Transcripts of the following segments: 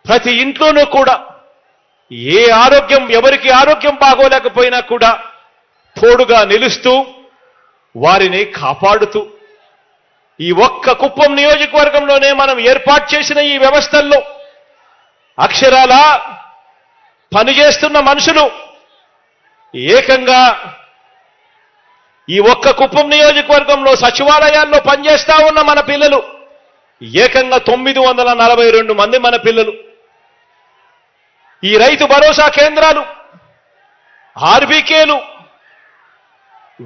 ప్రతి ఇంట్లోనూ కూడా ఎవరికి ఆరోగ్యం బాగోలేకపోయినా కూడా తోడుగా నిలుస్తూ వారిని కాపాడుతూ ఈ ఒక్క కుప్పం నియోజకవర్గంలోనే మనం ఏర్పాటు చేసిన ఈ వ్యవస్థల్లో అక్షరాల పనిచేస్తున్న మనుషులు ఏకంగా ఈ ఒక్క కుప్పం నియోజకవర్గంలో సచివాలయాల్లో పనిచేస్తా ఉన్న మన పిల్లలు ఏకంగా 942 మంది మన పిల్లలు. ఈ రైతు భరోసా కేంద్రాలు, ఆర్బీకేలు,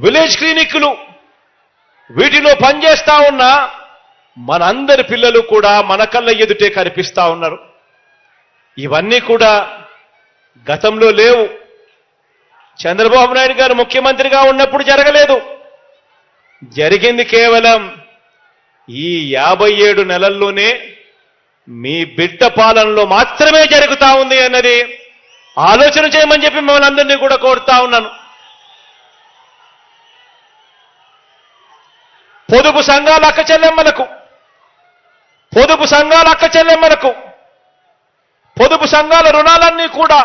విలేజ్ క్లినిక్లు వీటిలో పనిచేస్తా ఉన్న మనందరి పిల్లలు కూడా మన కళ్ళ ఎదుటే కనిపిస్తా ఉన్నారు. ఇవన్నీ కూడా గతంలో లేవు. చంద్రబాబు నాయుడు గారు ముఖ్యమంత్రిగా ఉన్నప్పుడు జరగలేదు. జరిగింది కేవలం ఈ 57 నెలల్లోనే మీ బిడ్డ పాలనలో మాత్రమే జరుగుతా ఉంది అన్నది ఆలోచన చేయమని చెప్పి మిమ్మల్ని అందరినీ కూడా కోరుతా ఉన్నాను. పొదుపు సంఘాల అక్క చెల్లెమ్మలకు పొదుపు సంఘాల రుణాలన్నీ కూడా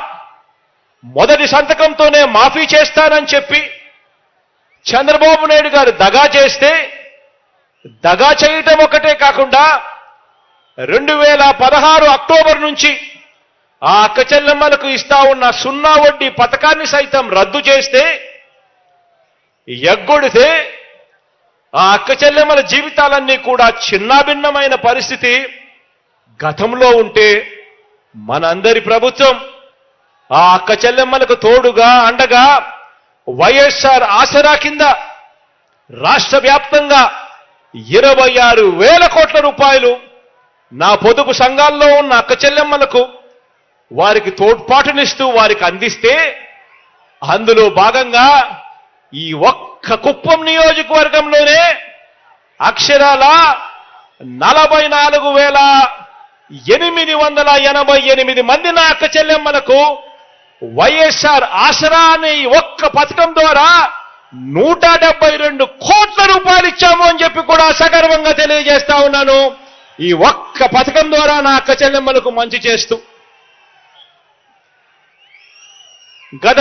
మొదటి సంతకంతోనే మాఫీ చేస్తానని చెప్పి చంద్రబాబు నాయుడు గారు దగా చేయటం ఒకటే కాకుండా 2016 అక్టోబర్ నుంచి ఆ అక్క చెల్లెమ్మలకు ఇస్తా ఉన్న 0 వడ్డీ పథకాన్ని సైతం రద్దు చేస్తే ఎగ్గొడితే ఆ అక్క చెల్లెమ్మల జీవితాలన్నీ కూడా చిన్నాభిన్నమైన పరిస్థితి గతంలో ఉంటే మనందరి ప్రభుత్వం ఆ అక్క చెల్లెమ్మలకు తోడుగా అండగా వైఎస్ఆర్ ఆసరా కింద రాష్ట్ర వ్యాప్తంగా 26,000 కోట్ల రూపాయలు నా పొదుపు సంఘాల్లో ఉన్న అక్క చెల్లెమ్మలకు వారికి తోడ్పాటునిస్తూ వారికి అందిస్తే అందులో భాగంగా ఈ ఒక్క కుప్పం నియోజకవర్గంలోనే అక్షరాల 44,888 మంది నా అక్క చెల్లెమ్మలకు వైఎస్ఆర్ ఆసరా అనే ఒక్క పథకం ద్వారా 172 కోట్ల రూపాయలు ఇచ్చాము అని చెప్పి కూడా సగర్వంగా తెలియజేస్తా ఉన్నాను. ఈ ఒక్క పథకం ద్వారా నా అక్క చెల్లెమ్మలకు మంచి చేస్తూ గత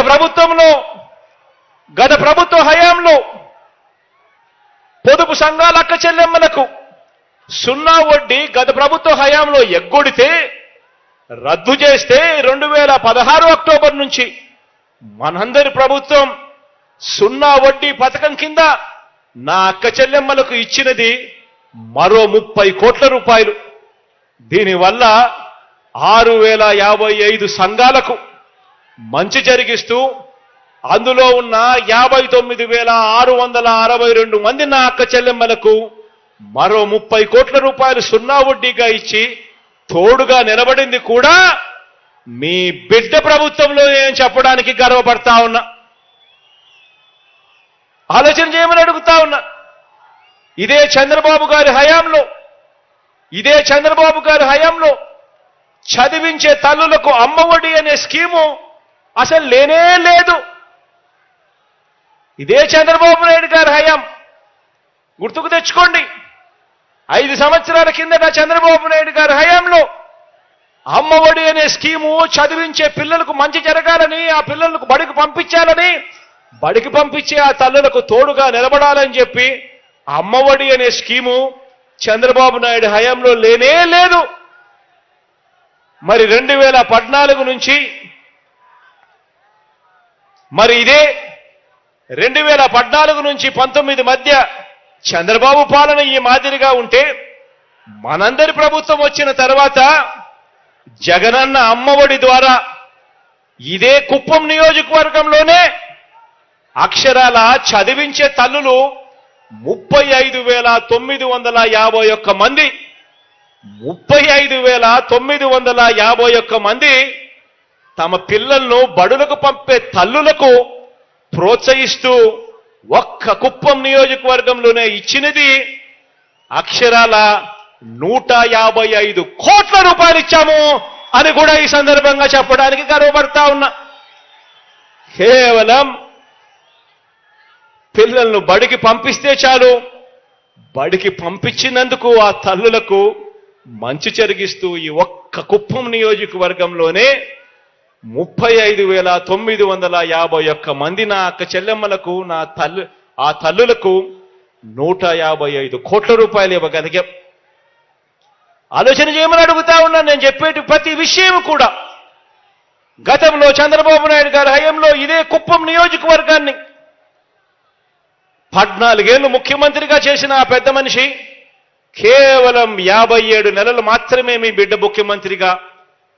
ప్రభుత్వ హయాంలో పొదుపు సంఘాల అక్క చెల్లెమ్మలకు 0 వడ్డీ గత ప్రభుత్వ హయాంలో ఎగ్గొడితే రద్దు చేస్తే 2016 అక్టోబర్ నుంచి మనందరి ప్రభుత్వం 0 వడ్డీ పథకం కింద నా అక్క చెల్లెమ్మలకు ఇచ్చినది మరో 30 కోట్ల రూపాయలు. దీనివల్ల 6,055 సంఘాలకు మంచి జరిగిస్తూ అందులో ఉన్న 59,662 మంది నా అక్క చెల్లెమ్మలకు మరో 30 కోట్ల రూపాయలు 0 వడ్డీగా ఇచ్చి తోడుగా నిలబడింది కూడా మీ బిడ్డ ప్రభుత్వంలో నేను చెప్పడానికి గర్వపడతా ఉన్నా. ఆలోచన చేయమని అడుగుతా ఉన్నా. ఇదే చంద్రబాబు గారి హయాంలో చదివించే తల్లులకు అమ్మఒడి అనే స్కీము అసలు లేనే లేదు. ఇదే చంద్రబాబు నాయుడు గారి హయాం గుర్తుకు తెచ్చుకోండి. 5 సంవత్సరాల కిందట చంద్రబాబు నాయుడు గారి హయాంలో అమ్మఒడి అనే స్కీము చదివించే పిల్లలకు మంచి జరగాలని, ఆ పిల్లలకు బడికి పంపించాలని, బడికి పంపించే ఆ తల్లులకు తోడుగా నిలబడాలని చెప్పి అమ్మఒడి అనే స్కీము చంద్రబాబు నాయుడు హయాంలో లేనే లేదు. మరి 2014 నుంచి ఇదే 2014 నుంచి 19 మధ్య చంద్రబాబు పాలన ఈ మాదిరిగా ఉంటే మనందరి ప్రభుత్వం వచ్చిన తర్వాత జగనన్న అమ్మఒడి ద్వారా ఇదే కుప్పం నియోజకవర్గంలోనే అక్షరాల చదివించే తల్లులు 35,951 మంది 35,951 మంది తమ పిల్లలను బడులకు పంపే తల్లులకు ప్రోత్సహిస్తూ ఒక్క కుప్పం నియోజకవర్గంలోనే ఇచ్చినది అక్షరాల 155 కోట్ల రూపాయలు ఇచ్చాము అని కూడా ఈ సందర్భంగా చెప్పడానికి గర్వపడతా ఉన్నా. కేవలం పిల్లలను బడికి పంపిస్తే చాలు, బడికి పంపించినందుకు ఆ తల్లులకు మంచి జరిగిస్తూ ఈ ఒక్క కుప్పం నియోజకవర్గంలోనే 35,951 మంది నా అక్క చెల్లెమ్మలకు ఆ తల్లులకు 155 కోట్ల రూపాయలు ఇవ్వగలిగాం. ఆలోచన చేయమని అడుగుతా ఉన్నాను. నేను చెప్పేటి ప్రతి విషయం కూడా గతంలో చంద్రబాబు నాయుడు గారి హయాంలో ఇదే కుప్పం నియోజకవర్గాన్ని 14 ఏళ్లు ముఖ్యమంత్రిగా చేసిన ఆ పెద్ద మనిషి కేవలం 57 నెలలు మాత్రమే మీ బిడ్డ ముఖ్యమంత్రిగా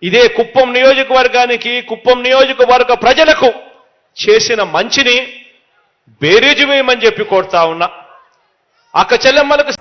ఇదే కుప్పం నియోజకవర్గానికి, కుప్పం నియోజకవర్గ ప్రజలకు చేసిన మంచిని బేరీజు వేయమని చెప్పి కోరుతా ఉన్నా. అక్క చెల్లెమ్మలకు